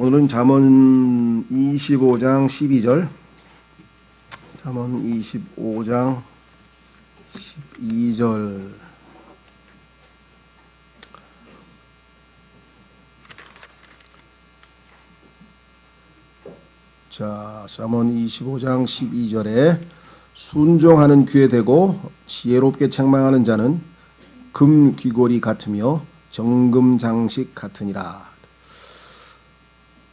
오늘은 잠언 25장 12절, 잠언 25장 12절. 자, 잠언 25장 12절에 순종하는 귀에 대고 지혜롭게 책망하는 자는 금 귀고리 같으며 정금 장식 같으니라.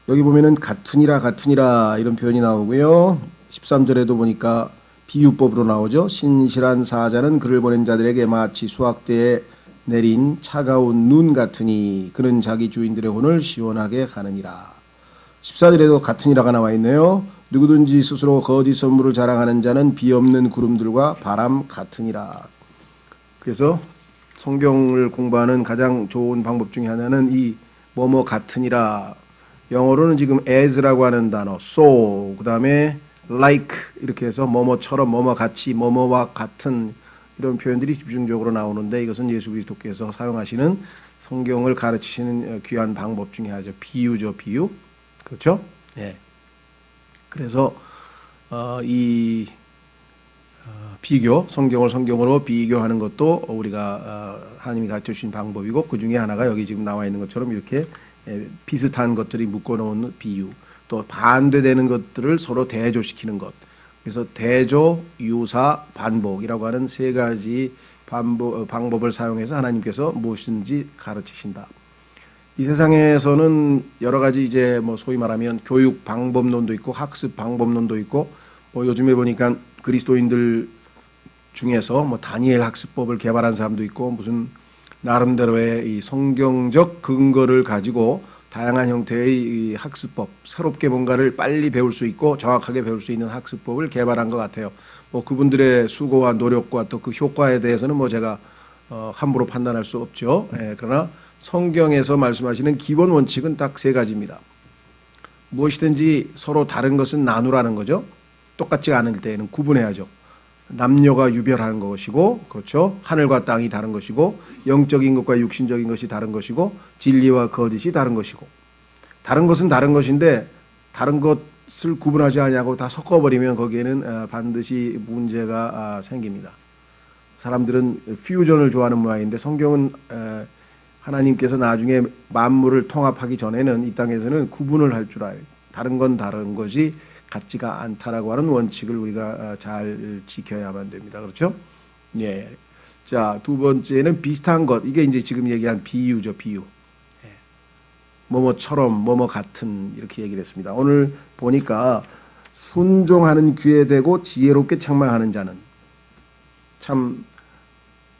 여기 보면은 같으니라 이런 표현이 나오고요. 13절에도 보니까 비유법으로 나오죠. 신실한 사자는 그를 보낸 자들에게 마치 수확대에 내린 차가운 눈 같으니 그는 자기 주인들의 혼을 시원하게 하느니라. 14절에도 같으니라가 나와 있네요. 누구든지 스스로 거짓 선물을 자랑하는 자는 비 없는 구름들과 바람 같으니라. 그래서 성경을 공부하는 가장 좋은 방법 중에 하나는 이 뭐뭐 같으니라. 영어로는 지금 as라고 하는 단어, so, 그 다음에 like 이렇게 해서 뭐뭐처럼, 뭐뭐 같이, 뭐뭐와 같은 이런 표현들이 집중적으로 나오는데 이것은 예수 그리스도께서 사용하시는 성경을 가르치시는 귀한 방법 중에 하나죠. 비유죠, 비유. 그렇죠? 예. 그래서 비교, 성경을 성경으로 비교하는 것도 우리가 하나님이 가르쳐 주신 방법이고 그 중에 하나가 여기 지금 나와 있는 것처럼 이렇게 비슷한 것들이 묶어놓은 비유, 또 반대되는 것들을 서로 대조시키는 것. 그래서 대조, 유사, 반복이라고 하는 세 가지 방법을 사용해서 하나님께서 무엇인지 가르치신다. 이 세상에서는 여러 가지 이제 뭐 소위 말하면 교육 방법론도 있고 학습 방법론도 있고 뭐 요즘에 보니까 그리스도인들 중에서 뭐 다니엘 학습법을 개발한 사람도 있고 무슨 나름대로의 이 성경적 근거를 가지고 다양한 형태의 이 학습법, 새롭게 뭔가를 빨리 배울 수 있고 정확하게 배울 수 있는 학습법을 개발한 것 같아요. 뭐 그분들의 수고와 노력과 또 그 효과에 대해서는 뭐 제가 함부로 판단할 수 없죠. 그러나 성경에서 말씀하시는 기본 원칙은 딱 세 가지입니다. 무엇이든지 서로 다른 것은 나누라는 거죠. 똑같지 않을 때에는 구분해야죠. 남녀가 유별한 것이고, 그렇죠? 하늘과 땅이 다른 것이고, 영적인 것과 육신적인 것이 다른 것이고, 진리와 거짓이 다른 것이고, 다른 것은 다른 것인데 다른 것을 구분하지 않냐고 다 섞어버리면 거기에는 반드시 문제가 생깁니다. 사람들은 퓨전을 좋아하는 모양인데 성경은 하나님께서 나중에 만물을 통합하기 전에는 이 땅에서는 구분을 할 줄 알아요. 다른 건 다른 것이 같지가 않다라고 하는 원칙을 우리가 잘 지켜야만 됩니다. 그렇죠? 예. 자, 두 번째는 비슷한 것. 이게 이제 지금 얘기한 비유죠, 비유. 예. 뭐뭐처럼, 뭐뭐 같은 이렇게 얘기를 했습니다. 오늘 보니까 순종하는 귀에 대고 지혜롭게 책망하는 자는 참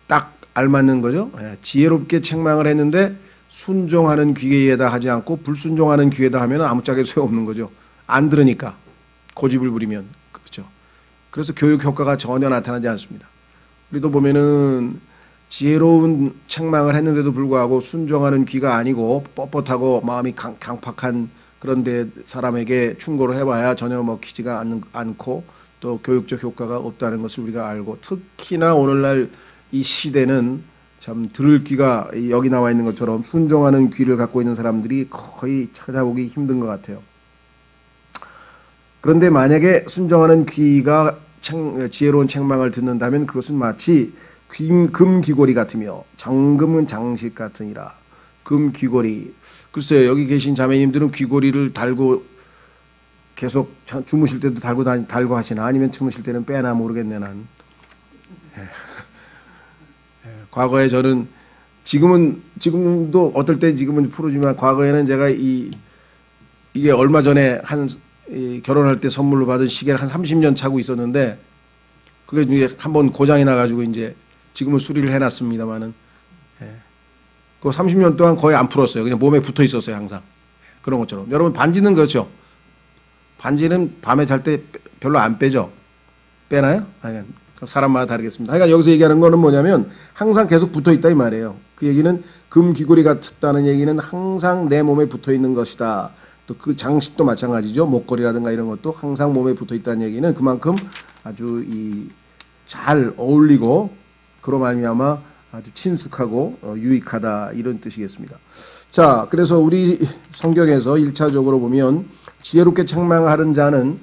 딱 알맞는 거죠. 예. 지혜롭게 책망을 했는데 순종하는 귀에다 하지 않고 불순종하는 귀에다 하면 아무짝에 소용없는 거죠. 안 들으니까. 고집을 부리면. 그렇죠. 그래서 교육 효과가 전혀 나타나지 않습니다. 우리도 보면은 지혜로운 책망을 했는데도 불구하고 순종하는 귀가 아니고 뻣뻣하고 마음이 강팍한 그런데 사람에게 충고를 해봐야 전혀 먹히지가 않고 또 교육적 효과가 없다는 것을 우리가 알고, 특히나 오늘날 이 시대는 참 들을 귀가 여기 나와 있는 것처럼 순종하는 귀를 갖고 있는 사람들이 거의 찾아보기 힘든 것 같아요. 그런데 만약에 순종하는 귀가 지혜로운 책망을 듣는다면 그것은 마치 금 귀고리 같으며 정금은 장식 같으니라. 금 귀고리. 글쎄요, 여기 계신 자매님들은 귀고리를 달고 계속 주무실 때도 달고 하시나 아니면 주무실 때는 빼나 모르겠네 난. 과거에 저는 지금도 어떨 때 지금은 푸르지만 과거에는 제가 이게 얼마 전에 결혼할 때 선물로 받은 시계를 한 30년 차고 있었는데 그게 이제 한번 고장이 나가지고 이제 지금은 수리를 해놨습니다만은 그 30년 동안 거의 안 풀었어요. 그냥 몸에 붙어 있었어요 항상. 그런 것처럼. 여러분 반지는 그렇죠. 반지는 밤에 잘 때 별로 안 빼죠. 빼나요? 아니, 사람마다 다르겠습니다. 그러니까 여기서 얘기하는 거는 뭐냐면 항상 계속 붙어 있다 이 말이에요. 그 얘기는 금 귀고리 같다는 얘기는 항상 내 몸에 붙어 있는 것이다. 또 그 장식도 마찬가지죠. 목걸이라든가 이런 것도 항상 몸에 붙어 있다는 얘기는 그만큼 아주 잘 어울리고 그로 말미암아 아주 친숙하고 유익하다 이런 뜻이겠습니다. 자, 그래서 우리 성경에서 1차적으로 보면 지혜롭게 책망하는 자는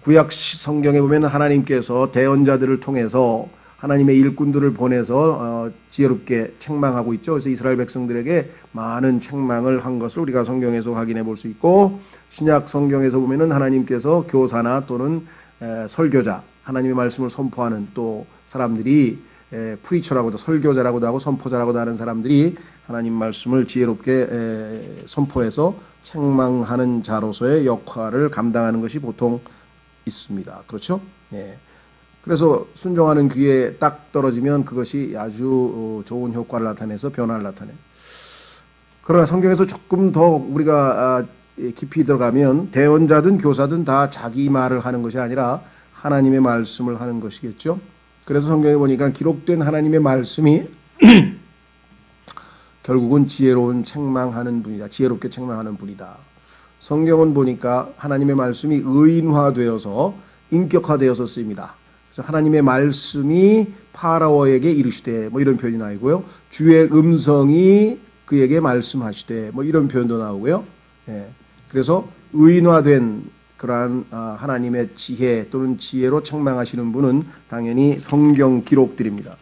구약 성경에 보면 하나님께서 대언자들을 통해서 하나님의 일꾼들을 보내서 지혜롭게 책망하고 있죠. 그래서 이스라엘 백성들에게 많은 책망을 한 것을 우리가 성경에서 확인해 볼 수 있고, 신약 성경에서 보면은 하나님께서 교사나 또는 설교자, 하나님의 말씀을 선포하는 또 사람들이 프리처라고도, 설교자라고도 하고 선포자라고도 하는 사람들이 하나님 말씀을 지혜롭게 선포해서 책망하는 자로서의 역할을 감당하는 것이 보통 있습니다. 그렇죠? 예. 그래서 순종하는 귀에 딱 떨어지면 그것이 아주 좋은 효과를 나타내서 변화를 나타내요. 그러나 성경에서 조금 더 우리가 깊이 들어가면 대언자든 교사든 다 자기 말을 하는 것이 아니라 하나님의 말씀을 하는 것이겠죠. 그래서 성경에 보니까 기록된 하나님의 말씀이 결국은 지혜로운 책망하는 분이다. 지혜롭게 책망하는 분이다. 성경은 보니까 하나님의 말씀이 의인화되어서 인격화되어서 쓰입니다. 그래서 하나님의 말씀이 파라오에게 이르시되 뭐 이런 표현이 나오고요. 주의 음성이 그에게 말씀하시되 뭐 이런 표현도 나오고요. 예. 그래서 의인화된 그러한 하나님의 지혜 또는 지혜로 책망하시는 분은 당연히 성경 기록들입니다.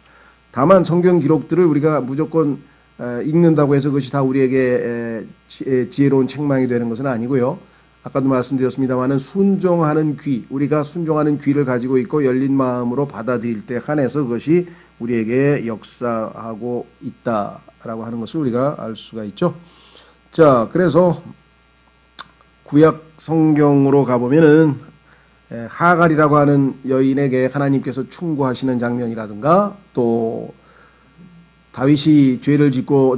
다만 성경 기록들을 우리가 무조건 읽는다고 해서 그것이 다 우리에게 지혜로운 책망이 되는 것은 아니고요. 아까도 말씀드렸습니다마는 순종하는 귀, 우리가 순종하는 귀를 가지고 있고 열린 마음으로 받아들일 때 한해서 그것이 우리에게 역사하고 있다라고 하는 것을 우리가 알 수가 있죠. 자, 그래서 구약 성경으로 가보면은 하갈이라고 하는 여인에게 하나님께서 충고하시는 장면이라든가, 또 다윗이 죄를 짓고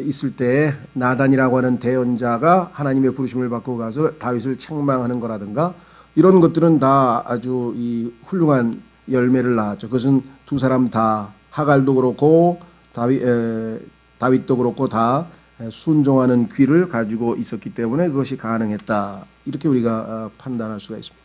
있을 때 나단이라고 하는 대언자가 하나님의 부르심을 받고 가서 다윗을 책망하는 거라든가, 이런 것들은 다 아주 이 훌륭한 열매를 낳았죠. 그것은 두 사람 다, 하갈도 그렇고 다윗도 그렇고 다 순종하는 귀를 가지고 있었기 때문에 그것이 가능했다. 이렇게 우리가 판단할 수가 있습니다.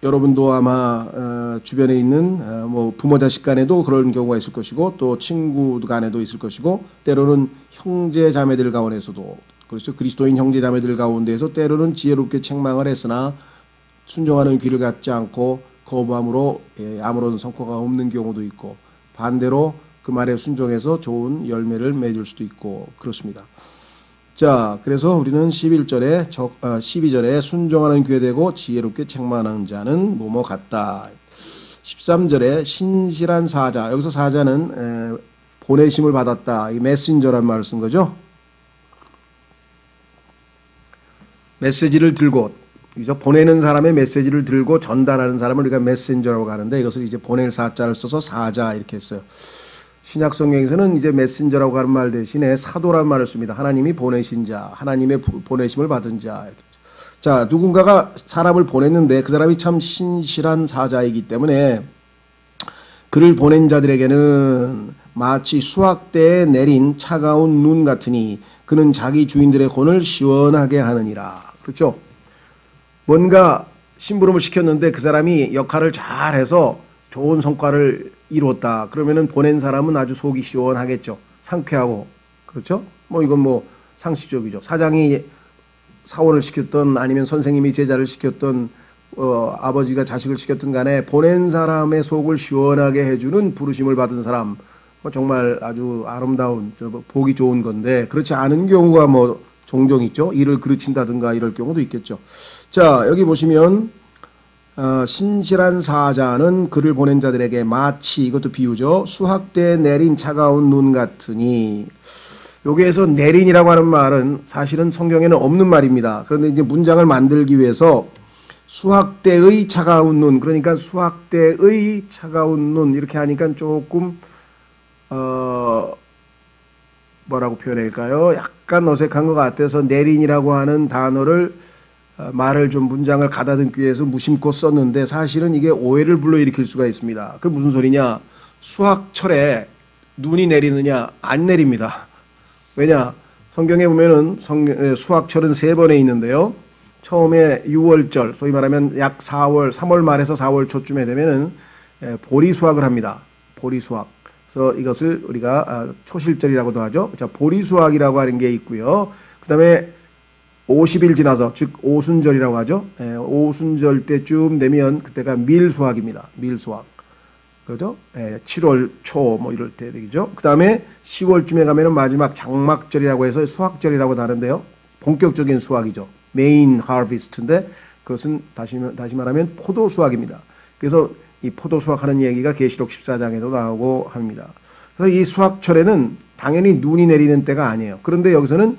여러분도 아마 주변에 있는 뭐 부모 자식 간에도 그런 경우가 있을 것이고, 또 친구 간에도 있을 것이고, 때로는 형제 자매들 가운데서도, 그렇죠, 그리스도인 형제 자매들 가운데에서 때로는 지혜롭게 책망을 했으나 순종하는 귀를 갖지 않고 거부함으로 아무런 성과가 없는 경우도 있고, 반대로 그 말에 순종해서 좋은 열매를 맺을 수도 있고 그렇습니다. 자, 그래서 우리는 12절에 순종하는 귀에 대고 지혜롭게 책망하는 자는 뭐뭐 같다. 13절에 신실한 사자, 여기서 사자는 보내심을 받았다, 이 메신저란 말을 쓴 거죠. 메시지를 들고, 보내는 사람의 메시지를 들고 전달하는 사람을 우리가 메신저라고 하는데, 이것을 이제 보낼 사자를 써서 사자 이렇게 했어요. 신약 성경에서는 이제 메신저라고 하는 말 대신에 사도란 말을 씁니다. 하나님이 보내신 자, 하나님의 보내심을 받은 자. 이렇게. 자, 누군가가 사람을 보냈는데 그 사람이 참 신실한 사자이기 때문에 그를 보낸 자들에게는 마치 수확대에 내린 차가운 눈 같으니 그는 자기 주인들의 혼을 시원하게 하느니라. 그렇죠? 뭔가 심부름을 시켰는데 그 사람이 역할을 잘해서 좋은 성과를 이뤘다. 그러면은 보낸 사람은 아주 속이 시원하겠죠. 상쾌하고. 그렇죠? 뭐 이건 뭐 상식적이죠. 사장이 사원을 시켰던 아니면 선생님이 제자를 시켰던 아버지가 자식을 시켰던 간에 보낸 사람의 속을 시원하게 해주는 부르심을 받은 사람, 정말 아주 아름다운 보기 좋은 건데, 그렇지 않은 경우가 뭐 종종 있죠. 일을 그르친다든가 이럴 경우도 있겠죠. 자, 여기 보시면 신실한 사자는 그를 보낸 자들에게 마치, 이것도 비유죠, 수확대에 내린 차가운 눈 같으니, 여기에서 내린이라고 하는 말은 사실은 성경에는 없는 말입니다. 그런데 이제 문장을 만들기 위해서 수확대의 차가운 눈, 그러니까 수확대의 차가운 눈 이렇게 하니까 조금 뭐라고 표현할까요? 약간 어색한 것 같아서 내린이라고 하는 단어를 말을 좀 문장을 가다듬기 위해서 무심코 썼는데, 사실은 이게 오해를 불러일으킬 수가 있습니다. 그게 무슨 소리냐? 수확철에 눈이 내리느냐? 안 내립니다. 왜냐? 성경에 보면은 수확철은 3번에 있는데요. 처음에 6월절, 소위 말하면 약 3월 말에서 4월 초쯤에 되면은 보리 수확을 합니다. 보리 수확. 그래서 이것을 우리가 초실절이라고도 하죠. 자, 보리수확이라고 하는 게 있고요. 그 다음에 50일 지나서, 즉 오순절이라고 하죠. 오순절 때쯤 되면 그때가 밀수확입니다. 밀수확. 그죠? 7월 초 뭐 이럴 때 되겠죠. 그 다음에 10월쯤에 가면은 마지막 장막절이라고 해서 수확절이라고도 하는데요. 본격적인 수확이죠. 메인 하비스트인데 그것은 다시 말하면 포도 수확입니다. 그래서 이 포도 수확하는 얘기가 계시록 14장에도 나오고 합니다. 그래서 이 수확철에는 당연히 눈이 내리는 때가 아니에요. 그런데 여기서는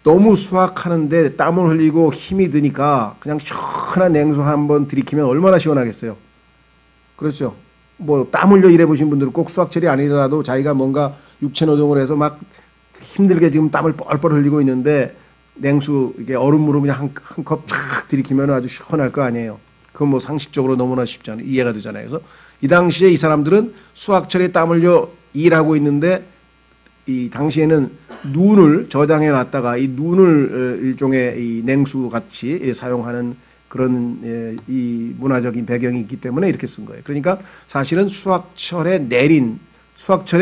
너무 수확하는데 땀을 흘리고 힘이 드니까 그냥 시원한 냉수 한번 들이키면 얼마나 시원하겠어요. 그렇죠. 뭐 땀 흘려 일해보신 분들은 꼭 수확철이 아니더라도 자기가 뭔가 육체 노동을 해서 막 힘들게 지금 땀을 뻘뻘 흘리고 있는데 냉수 이게 얼음물을 그냥 한 컵 쫙 들이키면 아주 시원할 거 아니에요. 그건 뭐 상식적으로 너무나 쉽잖아요. 이해가 되잖아요. 그래서 이 당시에 이 사람들은 수확철에 땀 흘려 일하고 있는데 이 당시에는 눈을 저장해 놨다가 이 눈을 일종의 이 냉수 같이 사용하는 그런 이 문화적인 배경이 있기 때문에 이렇게 쓴 거예요. 그러니까 사실은 수확철에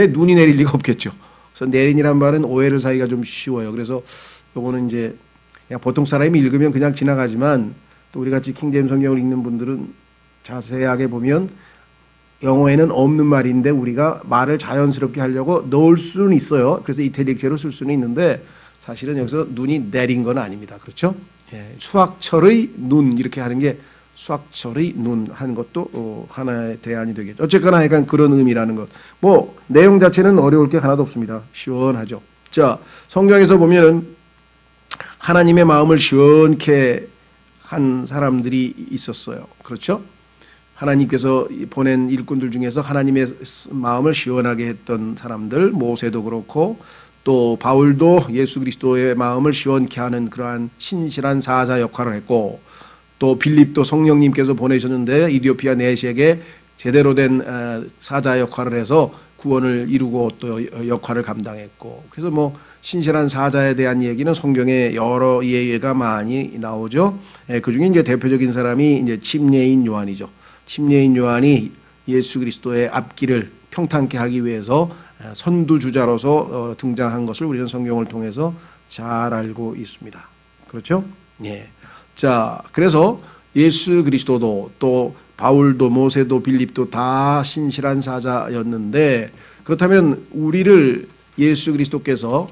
눈이 내릴 리가 없겠죠. 그래서 내린이란 말은 오해를 사기가 좀 쉬워요. 그래서 요거는 이제 그냥 보통 사람이 읽으면 그냥 지나가지만 또 우리 같이 킹제임스 성경을 읽는 분들은 자세하게 보면 영어에는 없는 말인데 우리가 말을 자연스럽게 하려고 넣을 수는 있어요. 그래서 이태릭체로 쓸 수는 있는데 사실은 여기서 눈이 내린 건 아닙니다. 그렇죠? 예, 수확철의 눈 이렇게 하는 게 수확철의 눈 하는 것도 하나의 대안이 되겠죠. 어쨌거나 약간 그런 의미라는 것. 뭐 내용 자체는 어려울 게 하나도 없습니다. 시원하죠. 자, 성경에서 보면은 하나님의 마음을 시원케 한 사람들이 있었어요. 그렇죠? 하나님께서 보낸 일꾼들 중에서 하나님의 마음을 시원하게 했던 사람들, 모세도 그렇고 또 바울도 예수 그리스도의 마음을 시원케 하는 그러한 신실한 사자 역할을 했고 또 빌립도 성령님께서 보내셨는데 이디오피아 내시에게 제대로 된 사자 역할을 해서 구원을 이루고 또 역할을 감당했고 그래서 뭐 신실한 사자에 대한 얘기는 성경에 여러 예가 많이 나오죠. 그 중에 이제 대표적인 사람이 이제 침례인 요한이죠. 침례인 요한이 예수 그리스도의 앞길을 평탄케 하기 위해서 선두주자로서 등장한 것을 우리는 성경을 통해서 잘 알고 있습니다. 그렇죠? 예. 자, 그래서 예수 그리스도도 또 바울도 모세도 빌립도 다 신실한 사자였는데 그렇다면 우리를 예수 그리스도께서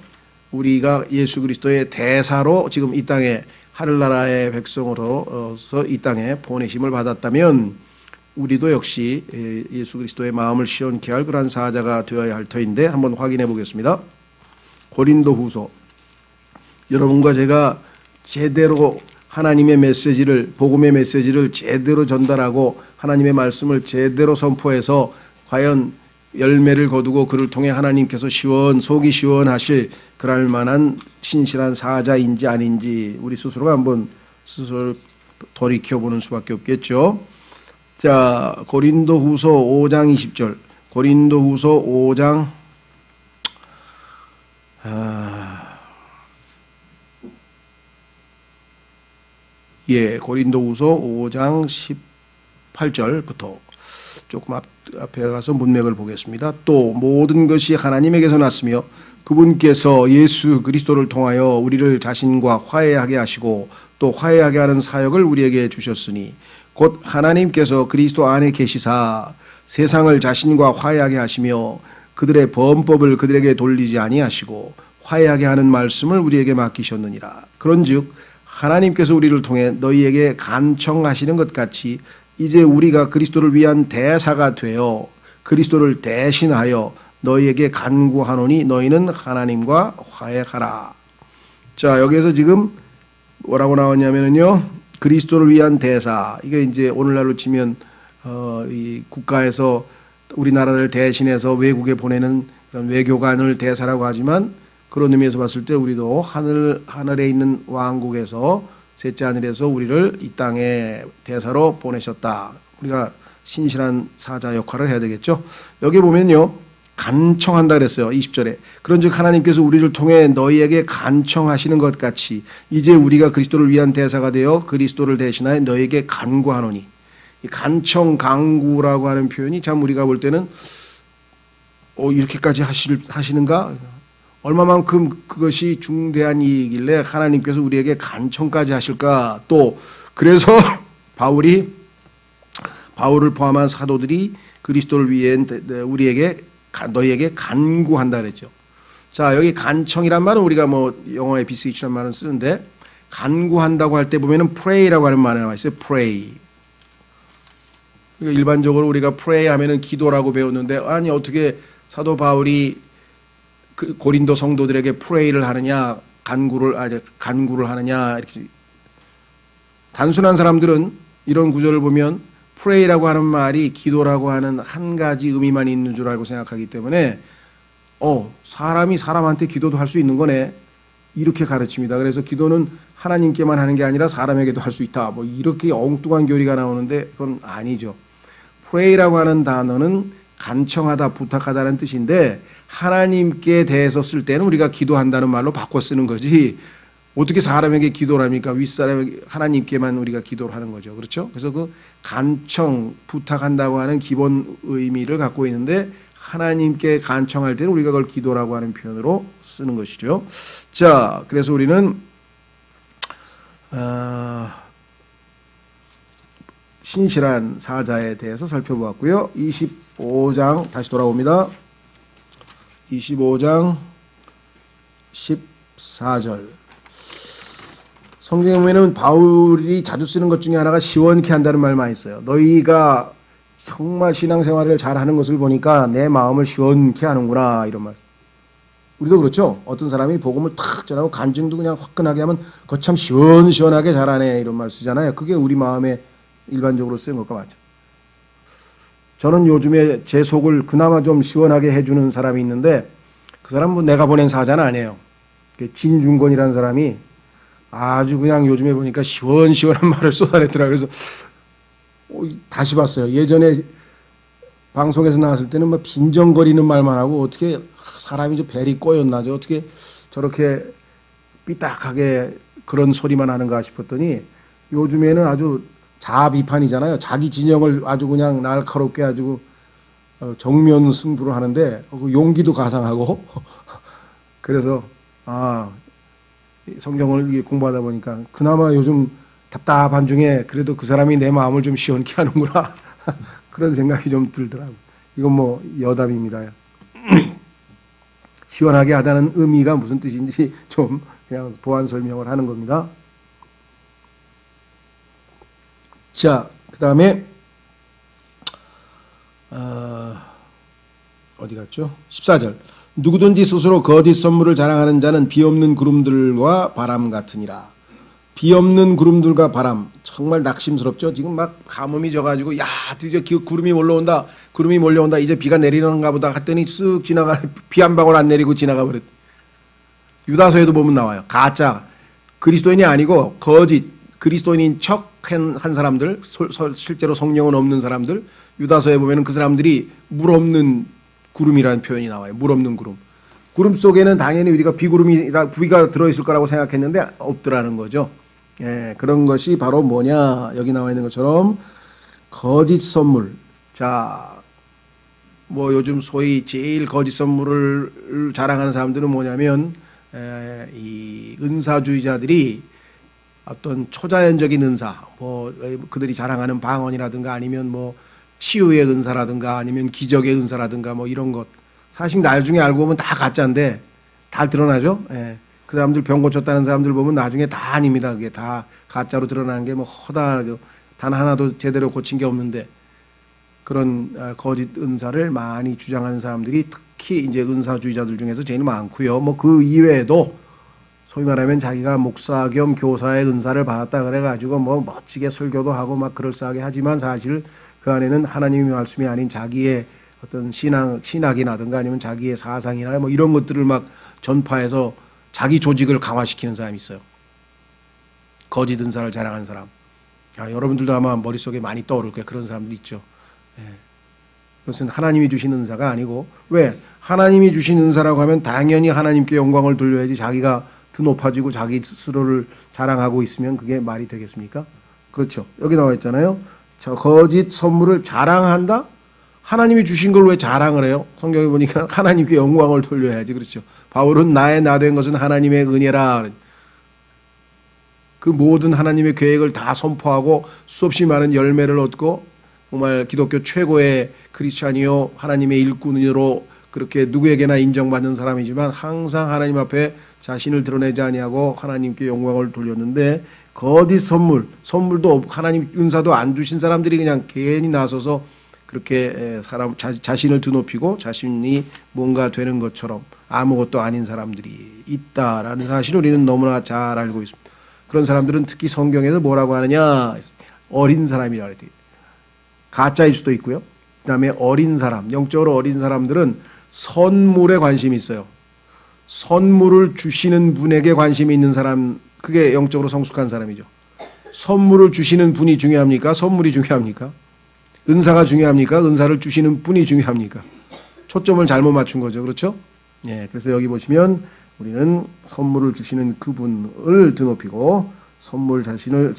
우리가 예수 그리스도의 대사로 지금 이 땅에 하늘나라의 백성으로서 이 땅에 보내심을 받았다면 우리도 역시 예수 그리스도의 마음을 시원케 할 그러한 사자가 되어야 할 터인데 한번 확인해 보겠습니다. 고린도후서 여러분과 제가 제대로 하나님의 메시지를 복음의 메시지를 제대로 전달하고 하나님의 말씀을 제대로 선포해서 과연 열매를 거두고 그를 통해 하나님께서 속이 시원하실 그럴 만한 신실한 사자인지 아닌지 우리 스스로가 한번 스스로 돌이켜보는 수밖에 없겠죠. 자, 고린도후서 5장 20절. 고린도후서 5장 고린도후서 5장 18절부터 조금 앞에 가서 문맥을 보겠습니다. 또 모든 것이 하나님에게서 났으며 그분께서 예수 그리스도를 통하여 우리를 자신과 화해하게 하시고 또 화해하게 하는 사역을 우리에게 주셨으니 곧 하나님께서 그리스도 안에 계시사 세상을 자신과 화해하게 하시며 그들의 범법을 그들에게 돌리지 아니하시고 화해하게 하는 말씀을 우리에게 맡기셨느니라. 그런즉 하나님께서 우리를 통해 너희에게 간청하시는 것 같이 이제 우리가 그리스도를 위한 대사가 되어 그리스도를 대신하여 너희에게 간구하노니 너희는 하나님과 화해하라. 자, 여기에서 지금 뭐라고 나왔냐면요. 그리스도를 위한 대사. 이게 이제 오늘날로 치면 이 국가에서 우리나라를 대신해서 외국에 보내는 그런 외교관을 대사라고 하지만 그런 의미에서 봤을 때 우리도 하늘에 있는 왕국에서 셋째 하늘에서 우리를 이 땅에 대사로 보내셨다. 우리가 신실한 사자 역할을 해야 되겠죠. 여기 보면요. 간청한다 그랬어요. 20절에. 그런즉 하나님께서 우리를 통해 너희에게 간청하시는 것 같이 이제 우리가 그리스도를 위한 대사가 되어 그리스도를 대신하여 너희에게 간구하노니. 이 간청, 간구라고 하는 표현이 참 우리가 볼 때는 이렇게까지 하시는가? 얼마만큼 그것이 중대한 이익이길래 하나님께서 우리에게 간청까지 하실까? 또 그래서 바울을 포함한 사도들이 그리스도를 위해 너희에게 간구한다 그랬죠. 자, 여기 간청이란 말은 우리가 뭐 영어에 beseech란 말은 쓰는데 간구한다고 할 때 보면은 pray라고 하는 말이 나와 있어요. pray. 일반적으로 우리가 pray 하면은 기도라고 배웠는데 아니 어떻게 사도 바울이 그 고린도 성도들에게 pray를 하느냐 간구를 하느냐 이렇게 단순한 사람들은 이런 구절을 보면 pray라고 하는 말이 기도라고 하는 한 가지 의미만 있는 줄 알고 생각하기 때문에 사람이 사람한테 기도도 할 수 있는 거네 이렇게 가르칩니다. 그래서 기도는 하나님께만 하는 게 아니라 사람에게도 할 수 있다. 뭐 이렇게 엉뚱한 교리가 나오는데 그건 아니죠. pray라고 하는 단어는 간청하다, 부탁하다는 뜻인데 하나님께 대해서 쓸 때는 우리가 기도한다는 말로 바꿔 쓰는 거지 어떻게 사람에게 기도를 합니까? 윗사람에게 하나님께만 우리가 기도를 하는 거죠. 그렇죠? 그래서 그 간청, 부탁한다고 하는 기본 의미를 갖고 있는데 하나님께 간청할 때는 우리가 그걸 기도라고 하는 표현으로 쓰는 것이죠. 자, 그래서 우리는 신실한 사자에 대해서 살펴보았고요. 25장 다시 돌아옵니다. 25장 14절 성경에 보면은 바울이 자주 쓰는 것 중에 하나가 시원케 한다는 말 많이 써요. 너희가 정말 신앙생활을 잘하는 것을 보니까 내 마음을 시원케 하는구나 이런 말. 우리도 그렇죠. 어떤 사람이 복음을 탁 전하고 간증도 그냥 화끈하게 하면 거참 시원시원하게 잘하네 이런 말 쓰잖아요. 그게 우리 마음에 일반적으로 쓰는 것과 맞죠. 저는 요즘에 제 속을 그나마 좀 시원하게 해주는 사람이 있는데 그 사람은 내가 보낸 사자는 아니에요. 진중권이라는 사람이 아주 그냥 요즘에 보니까 시원시원한 말을 쏟아냈더라. 그래서 다시 봤어요. 예전에 방송에서 나왔을 때는 막 빈정거리는 말만 하고 어떻게 사람이 좀 벨이 꼬였나 죠. 어떻게 저렇게 삐딱하게 그런 소리만 하는가 싶었더니 요즘에는 아주 자아 비판이잖아요. 자기 진영을 아주 그냥 날카롭게 아주 정면 승부를 하는데 용기도 가상하고 그래서 성경을 공부하다 보니까 그나마 요즘 답답한 중에 그래도 그 사람이 내 마음을 좀 시원케 하는구나 그런 생각이 좀 들더라고요. 이건 뭐 여담입니다. 시원하게 하다는 의미가 무슨 뜻인지 좀 그냥 보완 설명을 하는 겁니다. 자, 그 다음에 어디 갔죠? 14절 누구든지 스스로 거짓 선물을 자랑하는 자는 비없는 구름들과 바람 같으니라. 비없는 구름들과 바람 정말 낙심스럽죠. 지금 막 가뭄이 져가지고 야 드디어 구름이 몰려온다 이제 비가 내리는가 보다 했더니 쓱 비 한 방울 안 내리고 지나가 버렸. 유다서에도 보면 나와요. 가짜 그리스도인이 아니고 거짓 그리스도인인 척 한 사람들 실제로 성령은 없는 사람들 유다서에 보면 그 사람들이 물 없는 구름이라는 표현이 나와요. 물 없는 구름. 구름 속에는 당연히 우리가 비가 들어있을 거라고 생각했는데 없더라는 거죠. 예, 그런 것이 바로 뭐냐 여기 나와 있는 것처럼 거짓 선물. 자, 뭐 요즘 소위 제일 거짓 선물을 자랑하는 사람들은 뭐냐면 이 은사주의자들이 어떤 초자연적인 은사, 뭐 그들이 자랑하는 방언이라든가 아니면 뭐 치유의 은사라든가 아니면 기적의 은사라든가 뭐 이런 것 사실 나중에 알고 보면 다 가짜인데 다 드러나죠. 예. 그 사람들 병 고쳤다는 사람들 보면 나중에 다 아닙니다. 그게 다 가짜로 드러나는 게 뭐 단 하나도 제대로 고친 게 없는데 그런 거짓 은사를 많이 주장하는 사람들이 특히 이제 은사주의자들 중에서 제일 많고요. 뭐 그 이외에도 소위 말하면 자기가 목사 겸 교사의 은사를 받았다 그래가지고 뭐 멋지게 설교도 하고 막 그럴싸하게 하지만 사실 그 안에는 하나님의 말씀이 아닌 자기의 어떤 신학이라든가 아니면 자기의 사상이나 뭐 이런 것들을 막 전파해서 자기 조직을 강화시키는 사람이 있어요. 거짓 은사를 자랑하는 사람. 여러분들도 아마 머릿속에 많이 떠오를 거예요. 그런 사람들 있죠. 예. 그것은 하나님이 주신 은사가 아니고 왜? 하나님이 주신 은사라고 하면 당연히 하나님께 영광을 돌려야지 자기가 더 높아지고 자기 스스로를 자랑하고 있으면 그게 말이 되겠습니까? 그렇죠. 여기 나와 있잖아요. 저 거짓 선물을 자랑한다? 하나님이 주신 걸 왜 자랑을 해요? 성경에 보니까 하나님께 영광을 돌려야지. 그렇죠. 바울은 나의 나 된 것은 하나님의 은혜라. 그 모든 하나님의 계획을 다 선포하고 수없이 많은 열매를 얻고 정말 기독교 최고의 크리스찬이요 하나님의 일꾼으로 그렇게 누구에게나 인정받는 사람이지만 항상 하나님 앞에 자신을 드러내지 아니하고 하나님께 영광을 돌렸는데 거짓 선물도 하나님 은사도 안 주신 사람들이 그냥 괜히 나서서 그렇게 자신을 드높이고 자신이 뭔가 되는 것처럼 아무것도 아닌 사람들이 있다라는 사실을 우리는 너무나 잘 알고 있습니다. 그런 사람들은 특히 성경에서 뭐라고 하느냐, 어린 사람이라 그래요. 가짜일 수도 있고요. 그다음에 어린 사람, 영적으로 어린 사람들은 선물에 관심이 있어요. 선물을 주시는 분에게 관심이 있는 사람, 그게 영적으로 성숙한 사람이죠. 선물을 주시는 분이 중요합니까? 선물이 중요합니까? 은사가 중요합니까? 은사를 주시는 분이 중요합니까? 초점을 잘못 맞춘 거죠. 그렇죠? 예, 그래서 여기 보시면 우리는 선물을 주시는 그분을 드높이고 선물 자체를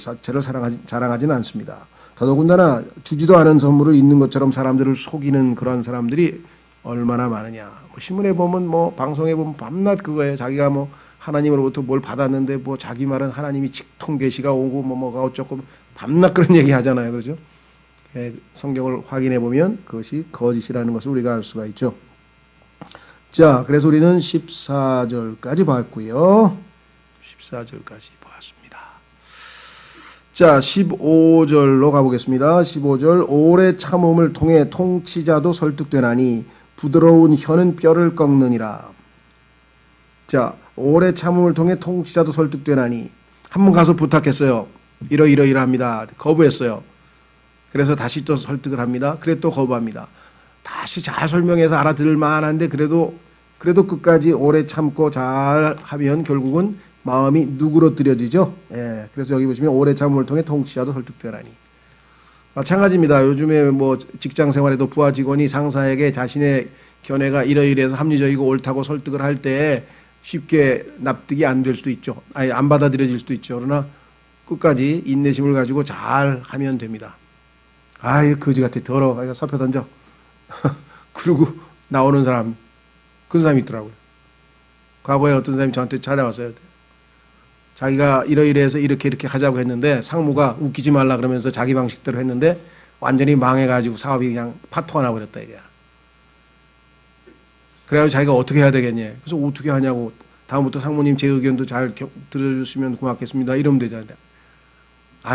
자랑하지는 않습니다. 더더군다나 주지도 않은 선물을 있는 것처럼 사람들을 속이는 그런 사람들이 얼마나 많으냐. 신문에 보면 방송에 보면 밤낮 그거예요. 자기가 하나님으로부터 뭘 받았는데 자기 말은 하나님이 직통 계시가 오고 뭐가 어쩌고 밤낮 그런 얘기 하잖아요. 그렇죠? 예, 성경을 확인해 보면 그것이 거짓이라는 것을 우리가 알 수가 있죠. 자, 그래서 우리는 14절까지 봤고요. 14절까지 보았습니다. 자, 15절로 가보겠습니다. 15절, 오래 참음을 통해 통치자도 설득되나니 부드러운 혀는 뼈를 꺾느니라. 자, 오래 참음을 통해 통치자도 설득되나니, 한번 가서 부탁했어요. 이러이러합니다. 거부했어요. 그래서 다시 또 설득을 합니다. 그래 또 거부합니다. 다시 잘 설명해서 알아들을 만한데 그래도 끝까지 오래 참고 잘 하면 결국은 마음이 누그러뜨려지죠. 예, 그래서 여기 보시면 오래 참음을 통해 통치자도 설득되라니. 마찬가지입니다. 요즘에 직장 생활에도 부하 직원이 상사에게 자신의 견해가 이러이러해서 합리적이고 옳다고 설득을 할 때 쉽게 납득이 안 될 수도 있죠. 아니, 안 받아들여질 수도 있죠. 그러나 끝까지 인내심을 가지고 잘 하면 됩니다. 아이, 거지 같아. 더러워. 사표 던져. 그리고 나오는 사람, 그런 사람이 있더라고요. 과거에 어떤 사람이 저한테 찾아왔어요. 자기가 이러이러해서 이렇게 하자고 했는데 상무가 웃기지 말라 그러면서 자기 방식대로 했는데 완전히 망해가지고 사업이 그냥 파토가 나버렸다 이거야. 그래가지고 자기가 어떻게 해야 되겠냐. 그래서 어떻게 하냐고, 다음부터 상무님 제 의견도 잘 들어주시면 고맙겠습니다. 이러면 되잖아요.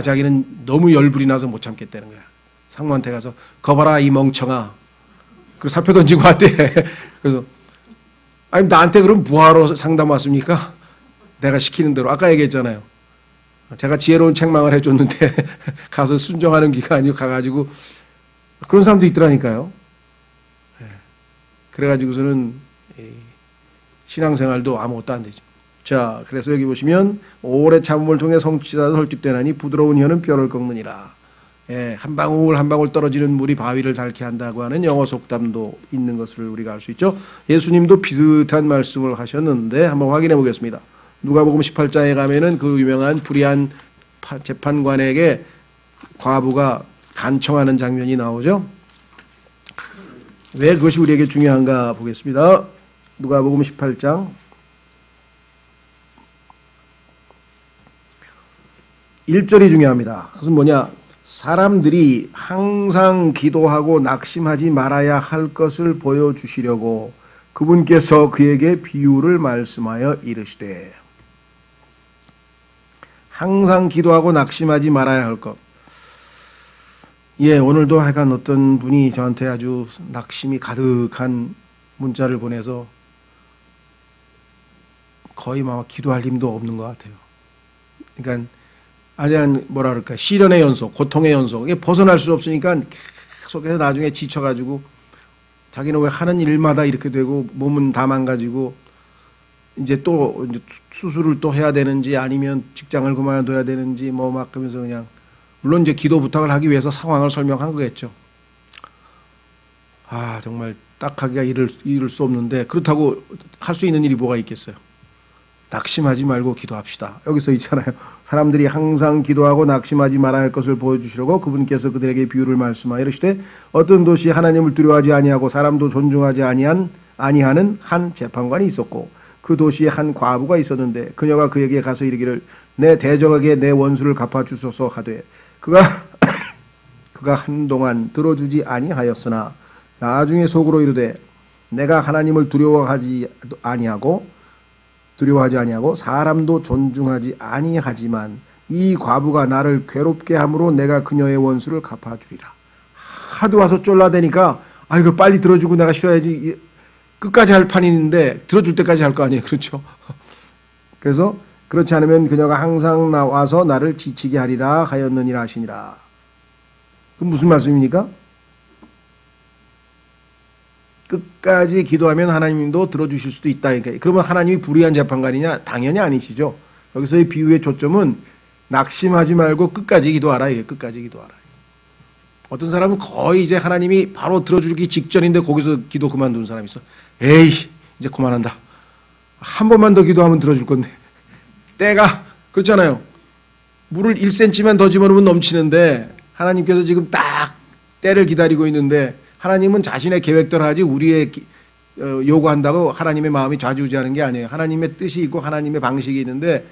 자기는 너무 열불이 나서 못 참겠다는 거야. 상무한테 가서 거봐라 이 멍청아. 그 사표 던지고 왔대. 그래서 아니 나한테 그럼 뭐하러 상담 왔습니까? 내가 시키는 대로 아까 얘기했잖아요. 제가 지혜로운 책망을 해줬는데 가서 순종하는 기가 아니고 가가지고 그런 사람도 있더라니까요. 그래가지고서는 신앙생활도 아무것도 안 되죠. 자, 그래서 여기 보시면 오래 참음을 통해 성취자도 설득되나니 부드러운 혀는 뼈를 꺾느니라. 한 방울 한 방울 떨어지는 물이 바위를 닳게 한다고 하는 영어 속담도 있는 것을 우리가 알 수 있죠. 예수님도 비슷한 말씀을 하셨는데 한번 확인해 보겠습니다. 누가복음 18장에 가면은 그 유명한 불의한 재판관에게 과부가 간청하는 장면이 나오죠. 왜 그것이 우리에게 중요한가 보겠습니다. 누가복음 18장 1절이 중요합니다. 그것은 뭐냐? 사람들이 항상 기도하고 낙심하지 말아야 할 것을 보여주시려고 그분께서 그에게 비유를 말씀하여 이르시되. 항상 기도하고 낙심하지 말아야 할 것. 예, 오늘도 하여간 어떤 분이 저한테 아주 낙심이 가득한 문자를 보내서 거의 막 기도할 힘도 없는 것 같아요. 그러니까 아니면 뭐라 그럴까, 시련의 연속, 고통의 연속, 이게 벗어날 수 없으니까 계속해서 나중에 지쳐가지고 자기는 왜 하는 일마다 이렇게 되고 몸은 다 망가지고 이제 또 수술을 또 해야 되는지 아니면 직장을 그만둬야 되는지 막 그러면서 그냥, 물론 이제 기도 부탁을 하기 위해서 상황을 설명한 거겠죠. 정말 딱 하기가 이를 수 없는데 그렇다고 할 수 있는 일이 뭐가 있겠어요. 낙심하지 말고 기도합시다. 여기서 있잖아요. 사람들이 항상 기도하고 낙심하지 말아야 할 것을 보여주시려고 그분께서 그들에게 비유를 말씀하여 이르시되 어떤 도시에 하나님을 두려워하지 아니하고 사람도 존중하지 아니하는 한 재판관이 있었고 그 도시에 한 과부가 있었는데 그녀가 그에게 가서 이르기를 내 대적에게 내 원수를 갚아주소서 하되 그가 한동안 들어주지 아니하였으나 나중에 속으로 이르되 내가 하나님을 두려워하지 아니하고 사람도 존중하지 아니하지만 이 과부가 나를 괴롭게 함으로 내가 그녀의 원수를 갚아주리라. 하도 와서 쫄라대니까 이거 빨리 들어주고 내가 쉬어야지. 끝까지 할 판이 있는데 들어줄 때까지 할 거 아니에요. 그렇죠? 그래서 그렇지 않으면 그녀가 항상 나와서 나를 지치게 하리라 하였느니라 하시니라. 그럼 무슨 말씀입니까? 끝까지 기도하면 하나님도 들어주실 수도 있다. 그러면 하나님이 불의한 재판관이냐? 당연히 아니시죠. 여기서의 비유의 초점은 낙심하지 말고 끝까지 기도하라. 이게 끝까지 기도하라. 어떤 사람은 거의 이제 하나님이 바로 들어주기 직전인데 거기서 기도 그만둔 사람이 있어. 에이 이제 그만한다. 한 번만 더 기도하면 들어줄 건데. 때가 그렇잖아요. 물을 1cm만 더 집어넣으면 넘치는데 하나님께서 지금 딱 때를 기다리고 있는데 하나님은 자신의 계획대로 하지 우리의 요구한다고 하나님의 마음이 좌지우지하는 게 아니에요. 하나님의 뜻이 있고 하나님의 방식이 있는데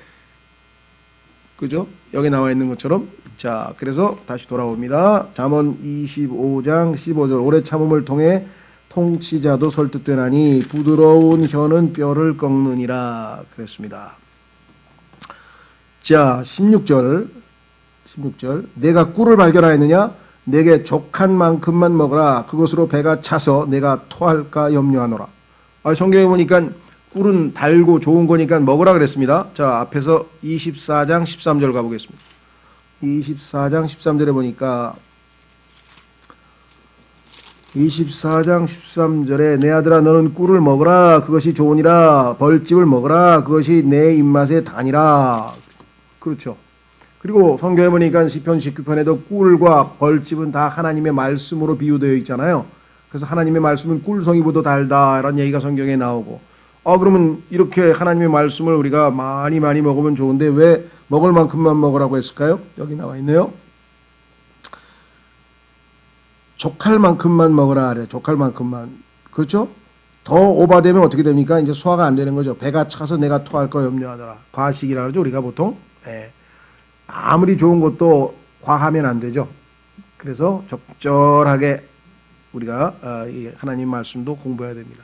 그죠? 여기 나와 있는 것처럼 자 그래서 다시 돌아옵니다. 잠언 25장 15절 오래 참음을 통해 통치자도 설득되나니 부드러운 혀는 뼈를 꺾느니라 그랬습니다. 자 16절 내가 꿀을 발견하였느냐 내게 족한 만큼만 먹어라 그것으로 배가 차서 내가 토할까 염려하노라. 성경에 보니까 꿀은 달고 좋은 거니까 먹으라 그랬습니다. 자 앞에서 24장 13절 가보겠습니다. 24장 13절에 보니까 24장 13절에 내 아들아 너는 꿀을 먹으라 그것이 좋으니라 벌집을 먹으라 그것이 내 입맛에 다니라. 그렇죠. 그리고 성경에 보니까 시편 19편에도 꿀과 벌집은 다 하나님의 말씀으로 비유되어 있잖아요. 그래서 하나님의 말씀은 꿀송이보다 달다 이런 얘기가 성경에 나오고 그러면 이렇게 하나님의 말씀을 우리가 많이 먹으면 좋은데 왜 먹을 만큼만 먹으라고 했을까요? 여기 나와 있네요. 족할 만큼만 먹으라 그래. 족할 만큼만. 그렇죠? 더 오바되면 어떻게 됩니까? 이제 소화가 안 되는 거죠. 배가 차서 내가 토할 거 염려하더라. 과식이라 그러죠. 우리가 보통. 아무리 좋은 것도 과하면 안 되죠. 그래서 적절하게 우리가 하나님 말씀도 공부해야 됩니다.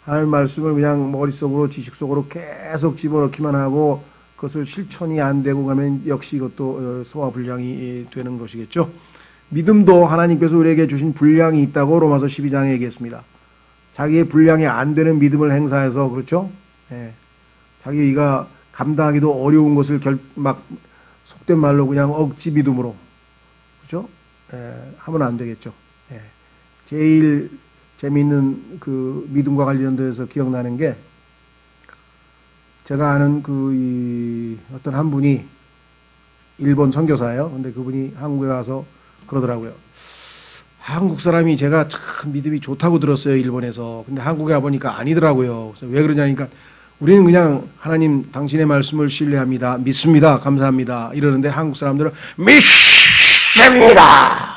하나님 말씀을 그냥 머릿속으로 지식 속으로 계속 집어넣기만 하고 그것을 실천이 안 되고 가면 역시 이것도 소화불량이 되는 것이겠죠. 믿음도 하나님께서 우리에게 주신 분량이 있다고 로마서 12장에 얘기했습니다. 자기의 분량이 안 되는 믿음을 행사해서 그렇죠. 자기가 감당하기도 어려운 것을 속된 말로 그냥 억지 믿음으로 그렇죠? 하면 안 되겠죠. 제일 재미있는 그 믿음과 관련돼서 기억나는 게 제가 아는 어떤 한 분이 일본 선교사예요. 근데 그분이 한국에 와서 그러더라고요. 한국 사람이 제가 참 믿음이 좋다고 들었어요. 일본에서. 근데 한국에 와보니까 아니더라고요. 그래서 왜 그러냐니까 우리는 그냥 하나님 당신의 말씀을 신뢰합니다. 믿습니다. 감사합니다. 이러는데 한국 사람들은 믿습니다.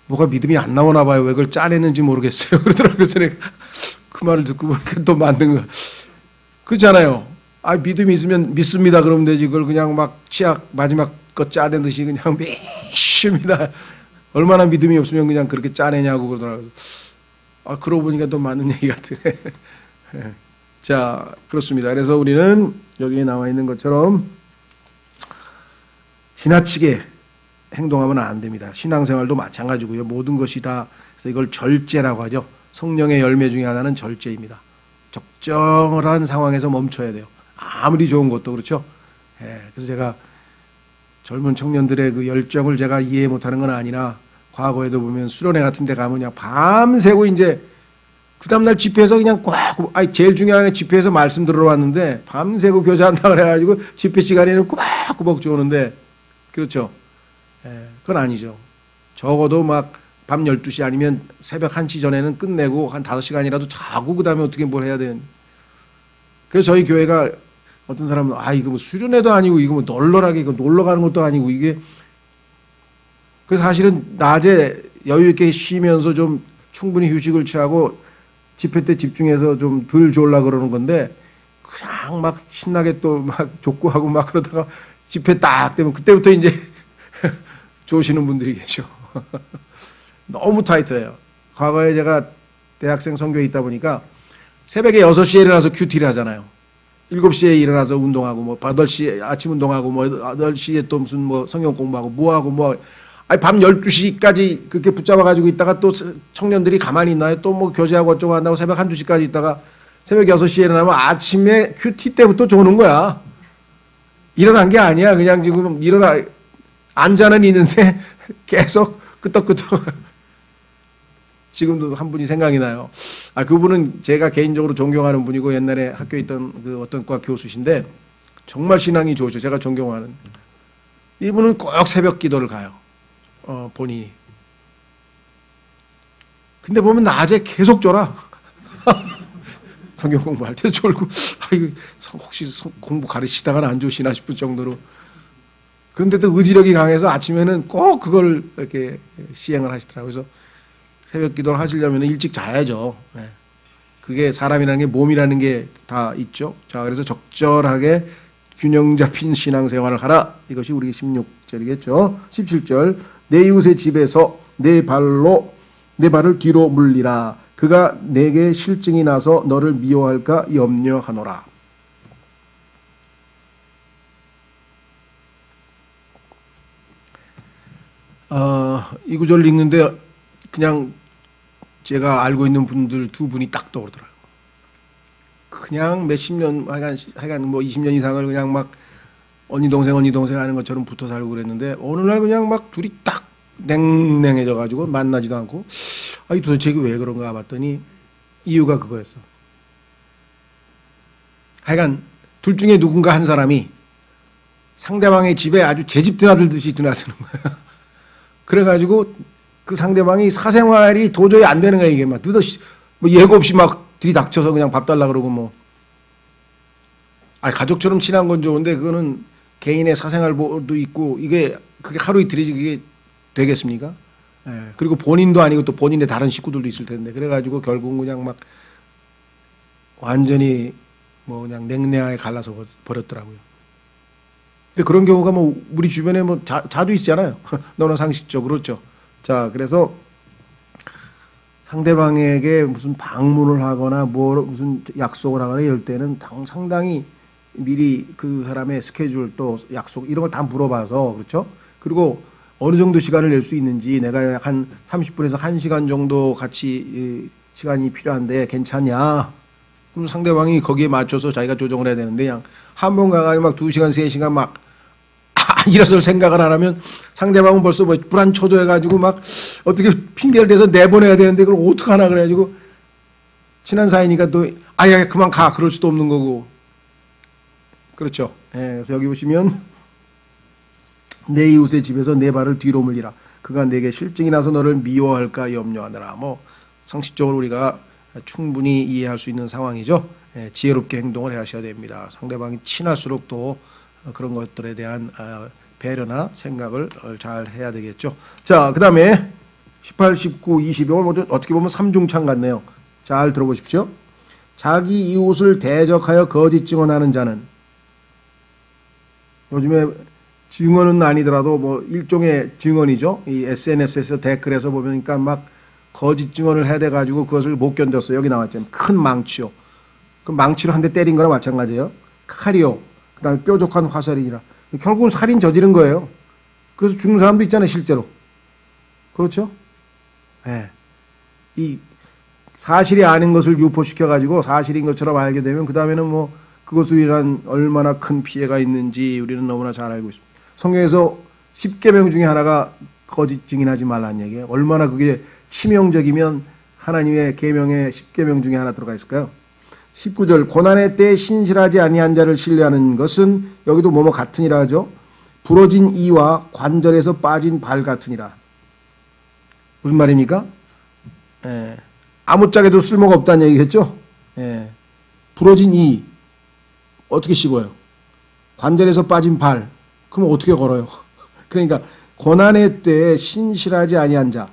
뭐가 믿음이 안 나오나 봐요. 왜 그걸 짜냈는지 모르겠어요. 그러더라고요. 그래서 내가 그 말을 듣고 보니까 또 만든 거. 그렇잖아요. 믿음이 있으면 믿습니다. 그러면 되지. 그걸 그냥 막 치약 마지막 거 짜낸 듯이 그냥 믿습니다. 얼마나 믿음이 없으면 그냥 그렇게 짜내냐고 그러더라고요. 그러고 보니까 또 맞는 얘기 같으네. 자, 그렇습니다. 그래서 우리는 여기에 나와 있는 것처럼 지나치게 행동하면 안 됩니다. 신앙생활도 마찬가지고요. 모든 것이 다 그래서 이걸 절제라고 하죠. 성령의 열매 중에 하나는 절제입니다. 적절한 상황에서 멈춰야 돼요. 아무리 좋은 것도 그렇죠. 그래서 제가 젊은 청년들의 그 열정을 제가 이해 못하는 건 아니라 과거에도 보면 수련회 같은 데 가면 그냥 밤새고 이제 그 다음날 집회에서 그냥 제일 중요한 게 집회에서 말씀 들으러 왔는데 밤새고 교제한다 그래가지고 집회 시간에는 꾸벅꾸벅 좋으는데 그렇죠. 그건 아니죠. 적어도 막 밤 12시 아니면 새벽 1시 전에는 끝내고 한 5시간이라도 자고 그 다음에 어떻게 뭘 해야 되는 그래서 저희 교회가 어떤 사람은 이거 뭐 수련회도 아니고 이거 뭐 널널하게 이거 놀러 가는 것도 아니고 이게 그래서 사실은 낮에 여유 있게 쉬면서 좀 충분히 휴식을 취하고 집회 때 집중해서 좀 덜 졸라 그러는 건데 그냥 막 신나게 또 막 족구하고 막 그러다가 집회 딱 되면 그때부터 이제 조시는 분들이 계셔. 너무 타이트해요. 과거에 제가 대학생 선교에 있다 보니까 새벽에 6시에 일어나서 큐티를 하잖아요. 7시에 일어나서 운동하고 뭐 8시에 아침 운동하고 뭐 8시에 또 무슨 뭐 성경 공부하고 뭐하고 밤 12시까지 그렇게 붙잡아 가지고 있다가 또 청년들이 가만히 있나요? 또 뭐 교제하고 어쩌고 한다고 새벽 1-2시까지 있다가 새벽 6시에 일어나면 아침에 큐티 때부터 조는 거야. 일어난 게 아니야. 그냥 지금 앉아는 있는데 계속 끄떡끄떡. 지금도 한 분이 생각이 나요. 그분은 제가 개인적으로 존경하는 분이고 옛날에 학교에 있던 그 어떤 과 교수신데 정말 신앙이 좋으셔. 제가 존경하는. 이분은 꼭 새벽 기도를 가요. 본인이. 근데 보면 낮에 계속 졸아. 성경 공부할 때도 졸고 혹시 공부 가르치다가는 안 좋으시나 싶을 정도로. 그런데도 의지력이 강해서 아침에는 꼭 그걸 이렇게 시행을 하시더라고요. 그래서 새벽 기도를 하시려면 일찍 자야죠. 그게 사람이라는 게 몸이라는 게 다 있죠. 자, 그래서 적절하게 균형 잡힌 신앙생활을 하라. 이것이 우리 16절이겠죠. 17절 내 이웃의 집에서 내 발을 뒤로 물리라. 그가 내게 실증이 나서 너를 미워할까 염려하노라. 이 구절을 읽는데 그냥 제가 알고 있는 분들 두 분이 딱 떠오르더라고요. 그냥 몇십 년, 하여간 뭐 20년 이상을 그냥 막 언니 동생 하는 것처럼 붙어 살고 그랬는데 어느 날 그냥 막 둘이 딱 냉랭해져 가지고 만나지도 않고 도대체 이게 왜 그런가 봤더니 이유가 그거였어. 하여간 둘 중에 누군가 한 사람이 상대방의 집에 아주 제 집 드나들듯이 드나드는 거야. 그래가지고 그 상대방이 사생활이 도저히 안 되는 거야. 이게 막 느닷없이 뭐 예고 없이 막 들이닥쳐서 그냥 밥 달라 그러고 뭐. 가족처럼 친한 건 좋은데 그거는 개인의 사생활도 있고 그게 하루 이틀이지 그게 되겠습니까? 그리고 본인도 아니고 또 본인의 다른 식구들도 있을 텐데 그래가지고 결국은 그냥 막 완전히 뭐 그냥 냉랭하게 갈라서 버렸더라고요. 근데 그런 경우가 뭐 우리 주변에 뭐 자주 있잖아요. 너나 상식적으로 그렇죠. 자, 그래서 상대방에게 무슨 방문을 하거나 무슨 약속을 하거나 이럴 때는 상당히 미리 그 사람의 스케줄 또 약속 이런 걸 다 물어봐서 그렇죠. 그리고 어느 정도 시간을 낼 수 있는지 내가 한 30분에서 1시간 정도 같이 시간이 필요한데 괜찮냐? 그럼 상대방이 거기에 맞춰서 자기가 조정을 해야 되는데 그냥 한 번 가가지고 막 2시간, 3시간 막 일어설 생각을 안 하면 상대방은 벌써 뭐 불안초조해가지고 막 어떻게 핑계를 대서 내보내야 되는데 그걸 어떡하나 그래가지고 친한 사이니까 또 야 그만 가 그럴 수도 없는 거고 그렇죠. 그래서 여기 보시면 내 이웃의 집에서 내 발을 뒤로 물리라. 그가 내게 실증이 나서 너를 미워할까 염려하느라. 뭐 상식적으로 우리가 충분히 이해할 수 있는 상황이죠. 지혜롭게 행동을 하셔야 됩니다. 상대방이 친할수록 또 그런 것들에 대한 배려나 생각을 잘 해야 되겠죠. 자, 그 다음에 18, 19, 20 이건 어떻게 보면 삼중창 같네요. 잘 들어보십시오. 자기 이웃을 대적하여 거짓 증언하는 자는 요즘에 증언은 아니더라도 뭐 일종의 증언이죠. 이 SNS에서 댓글에서 보니까 막 거짓 증언을 해대 가지고 그것을 못 견뎠어요. 여기 나왔잖아요. 큰 망치요. 그 망치로 한 대 때린 거나 마찬가지예요. 칼이요. 그다음에 뾰족한 화살이니라. 결국은 살인 저지른 거예요. 그래서 죽는 사람도 있잖아요, 실제로. 그렇죠? 네. 이 사실이 아닌 것을 유포시켜 가지고 사실인 것처럼 알게 되면 그 다음에는 뭐 그것으로 인한 얼마나 큰 피해가 있는지 우리는 너무나 잘 알고 있습니다. 성경에서 10계명 중에 하나가 거짓 증인하지 말라는 얘기예요. 얼마나 그게 치명적이면 하나님의 계명의 10계명 중에 하나 들어가 있을까요? 19절 고난의 때에 신실하지 아니한 자를 신뢰하는 것은 여기도 뭐뭐 같으니라 하죠. 부러진 이와 관절에서 빠진 발 같으니라. 무슨 말입니까? 아무짝에도 쓸모가 없다는 얘기겠죠. 부러진 이 어떻게 씹어요? 관절에서 빠진 발. 그럼 어떻게 걸어요? 그러니까 고난의 때에 신실하지 아니한 자.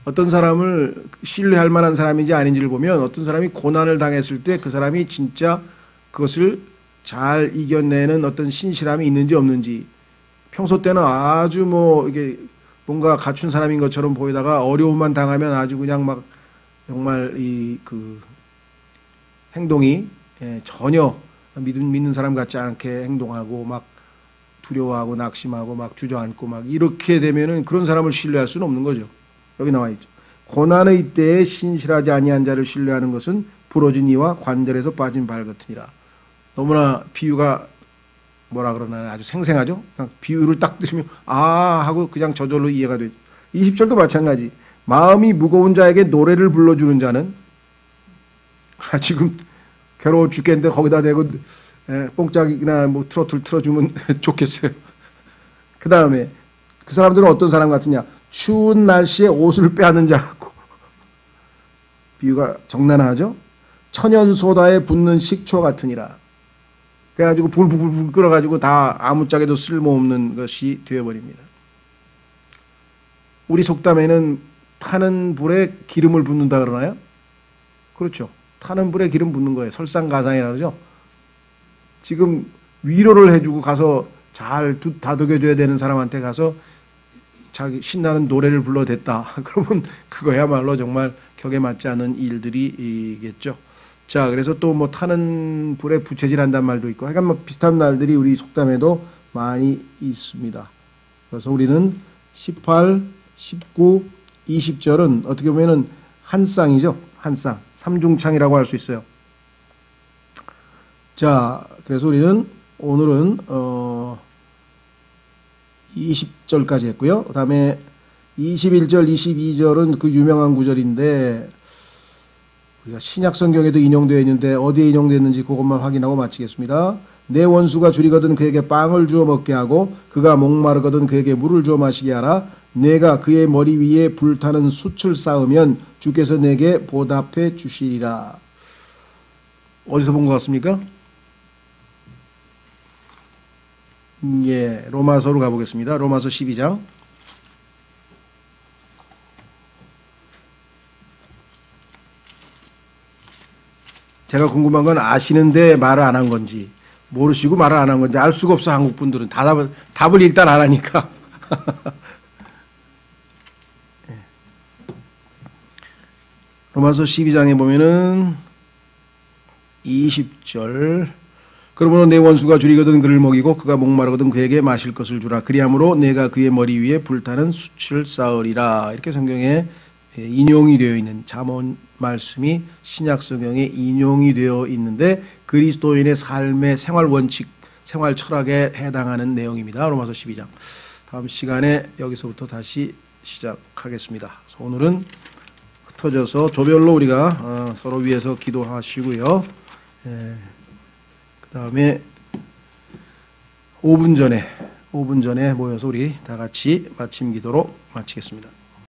어떤 사람을 신뢰할 만한 사람인지 아닌지를 보면 어떤 사람이 고난을 당했을 때 그 사람이 진짜 그것을 잘 이겨내는 어떤 신실함이 있는지 없는지, 평소 때는 아주 뭐 이게 뭔가 갖춘 사람인 것처럼 보이다가 어려움만 당하면 아주 그냥 막 정말 이 그 행동이 전혀 믿는 사람 같지 않게 행동하고 막 두려워하고 낙심하고 막 주저앉고 막 이렇게 되면은 그런 사람을 신뢰할 수는 없는 거죠. 여기 나와 있죠. 고난의 때에 신실하지 아니한 자를 신뢰하는 것은 부러진 이와 관절에서 빠진 발 같으니라. 너무나 비유가 뭐라 그러나 아주 생생하죠. 그냥 비유를 딱 들으면 아 하고 그냥 저절로 이해가 되죠. 20절도 마찬가지. 마음이 무거운 자에게 노래를 불러주는 자는 지금 괴로워 죽겠는데 거기다 대고 뽕짝이나 뭐 트로트를 틀어주면 좋겠어요. 그 다음에 그 사람들은 어떤 사람 같으냐? 추운 날씨에 옷을 빼앗는 자 같고. 비유가 적나라하죠. 천연소다에 붓는 식초 같으니라. 그래가지고 불 끓어가지고 다 아무짝에도 쓸모없는 것이 되어버립니다. 우리 속담에는 타는 불에 기름을 붓는다 그러나요? 그렇죠. 타는 불에 기름 붓는 거예요. 설상가상이라 그러죠. 지금 위로를 해주고 가서 잘 다독여줘야 되는 사람한테 가서 자기 신나는 노래를 불러댔다. 그러면 그거야말로 정말 격에 맞지 않은 일들이겠죠. 자, 그래서 또 뭐 타는 불에 부채질한다는 말도 있고, 하여간 뭐 비슷한 말들이 우리 속담에도 많이 있습니다. 그래서 우리는 18, 19, 20절은 어떻게 보면은 한 쌍이죠. 한 쌍. 삼중창이라고 할 수 있어요. 자, 그래서 우리는 오늘은 20절까지 했고요. 그 다음에 21절, 22절은 그 유명한 구절인데 우리가 신약 성경에도 인용되어 있는데 어디에 인용됐는지 그것만 확인하고 마치겠습니다. 내 원수가 줄이거든 그에게 빵을 주어 먹게 하고 그가 목마르거든 그에게 물을 주어 마시게 하라. 내가 그의 머리 위에 불타는 숯을 쌓으면 주께서 내게 보답해 주시리라. 어디서 본 것 같습니까? 예, 로마서로 가보겠습니다. 로마서 12장. 제가 궁금한 건 아시는데 말을 안 한 건지, 모르시고 말을 안 한 건지 알 수가 없어. 한국 분들은 답을 일단 안 하니까. 로마서 12장에 보면은 20절. 그러므로 내 원수가 줄이거든 그를 먹이고 그가 목마르거든 그에게 마실 것을 주라. 그리함으로 내가 그의 머리 위에 불타는 숯을 쌓으리라. 이렇게 성경에 인용이 되어 있는 잠언 말씀이 신약 성경에 인용이 되어 있는데 그리스도인의 삶의 생활 원칙, 생활 철학에 해당하는 내용입니다. 로마서 12장. 다음 시간에 여기서부터 다시 시작하겠습니다. 그래서 오늘은 흩어져서 조별로 우리가 서로 위해서 기도하시고요. 그 다음에 5분 전에 모여서 우리 다 같이 마침 기도로 마치겠습니다.